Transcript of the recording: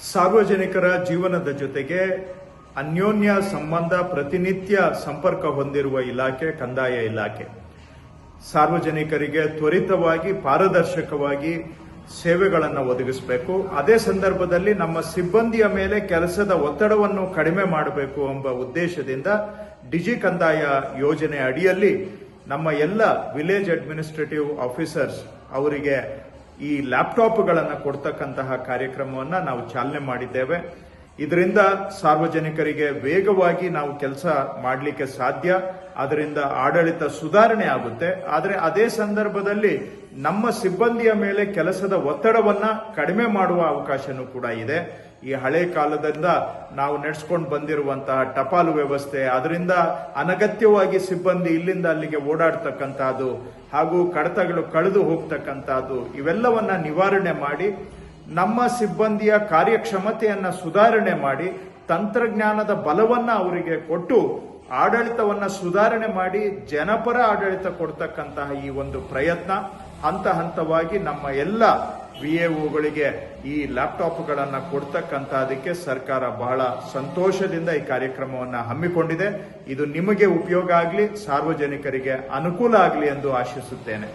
ಸಾರ್ವಜನಿಕರ ಜೀವನದ ಜೊತೆಗೆ ಅನ್ಯೋನ್ಯ ಸಂಬಂಧ ಪ್ರತಿನಿತ್ಯ ಸಂಪರ್ಕ ಹೊಂದಿರುವ ಇಲಾಖೆ ಕಂದಾಯ ಇಲಾಖೆ. ಸಾರ್ವಜನಿಕರಿಗೆ ತ್ವರಿತವಾಗಿ ಪಾರದರ್ಶಕವಾಗಿ ಸೇವೆಗಳನ್ನು ಒದಗಿಸಬೇಕು. ಅದೇ ಸಂದರ್ಭದಲ್ಲಿ ನಮ್ಮ ಸಿಬ್ಬಂದಿಯ ಮೇಲೆ ಕೆಲಸದ ಒತ್ತಡವನ್ನು ಕಡಿಮೆ ಮಾಡಬೇಕು ಎಂಬ ಉದ್ದೇಶದಿಂದ ಡಿಜಿ ಕಂದಾಯ ಯೋಜನೆ ಅಡಿಯಲ್ಲಿ ನಮ್ಮ ಎಲ್ಲ ವಿಲೇಜ್ ಅಡ್ಮಿನಿಸ್ಟ್ರೇಟಿವ್ ಆಫೀಸರ್ಸ್ ಅವರಿಗೆ ಈ ಲ್ಯಾಪ್ಟಾಪ್ಗಳನ್ನು ಕೊಡ್ತಕ್ಕಂತಹ ಕಾರ್ಯಕ್ರಮವನ್ನು ನಾವು ಚಾಲನೆ ಮಾಡಿದ್ದೇವೆ. ಇದರಿಂದ ಸಾರ್ವಜನಿಕರಿಗೆ ವೇಗವಾಗಿ ನಾವು ಕೆಲಸ ಮಾಡಲಿಕ್ಕೆ ಸಾಧ್ಯ, ಅದರಿಂದ ಆಡಳಿತ ಸುಧಾರಣೆ ಆಗುತ್ತೆ. ಆದರೆ ಅದೇ ಸಂದರ್ಭದಲ್ಲಿ ನಮ್ಮ ಸಿಬ್ಬಂದಿಯ ಮೇಲೆ ಕೆಲಸದ ಒತ್ತಡವನ್ನ ಕಡಿಮೆ ಮಾಡುವ ಅವಕಾಶನೂ ಕೂಡ ಇದೆ. ಈ ಹಳೆ ಕಾಲದಿಂದ ನಾವು ನಡೆಸ್ಕೊಂಡು ಬಂದಿರುವಂತಹ ಟಪಾಲು ವ್ಯವಸ್ಥೆ, ಅದರಿಂದ ಅನಗತ್ಯವಾಗಿ ಸಿಬ್ಬಂದಿ ಇಲ್ಲಿಂದ ಅಲ್ಲಿಗೆ ಓಡಾಡ್ತಕ್ಕಂಥದ್ದು ಹಾಗೂ ಕಡತಗಳು ಕಳೆದು ಹೋಗ್ತಕ್ಕಂಥದ್ದು, ಇವೆಲ್ಲವನ್ನ ನಿವಾರಣೆ ಮಾಡಿ ನಮ್ಮ ಸಿಬ್ಬಂದಿಯ ಕಾರ್ಯಕ್ಷಮತೆಯನ್ನ ಸುಧಾರಣೆ ಮಾಡಿ ತಂತ್ರಜ್ಞಾನದ ಬಲವನ್ನ ಅವರಿಗೆ ಕೊಟ್ಟು ಆಡಳಿತವನ್ನ ಸುಧಾರಣೆ ಮಾಡಿ ಜನಪರ ಆಡಳಿತ ಕೊಡ್ತಕ್ಕಂತಹ ಈ ಒಂದು ಪ್ರಯತ್ನ ಹಂತ ಹಂತವಾಗಿ ನಮ್ಮ ಎಲ್ಲ ವಿಎಒಗಳಿಗೆ ಈ ಲ್ಯಾಪ್ಟಾಪ್ಗಳನ್ನು ಕೊಡ್ತಕ್ಕಂತಹದಕ್ಕೆ ಸರ್ಕಾರ ಬಹಳ ಸಂತೋಷದಿಂದ ಈ ಕಾರ್ಯಕ್ರಮವನ್ನು ಹಮ್ಮಿಕೊಂಡಿದೆ. ಇದು ನಿಮಗೆ ಉಪಯೋಗ ಆಗಲಿ, ಸಾರ್ವಜನಿಕರಿಗೆ ಅನುಕೂಲ ಆಗಲಿ ಎಂದು ಆಶಿಸುತ್ತೇನೆ.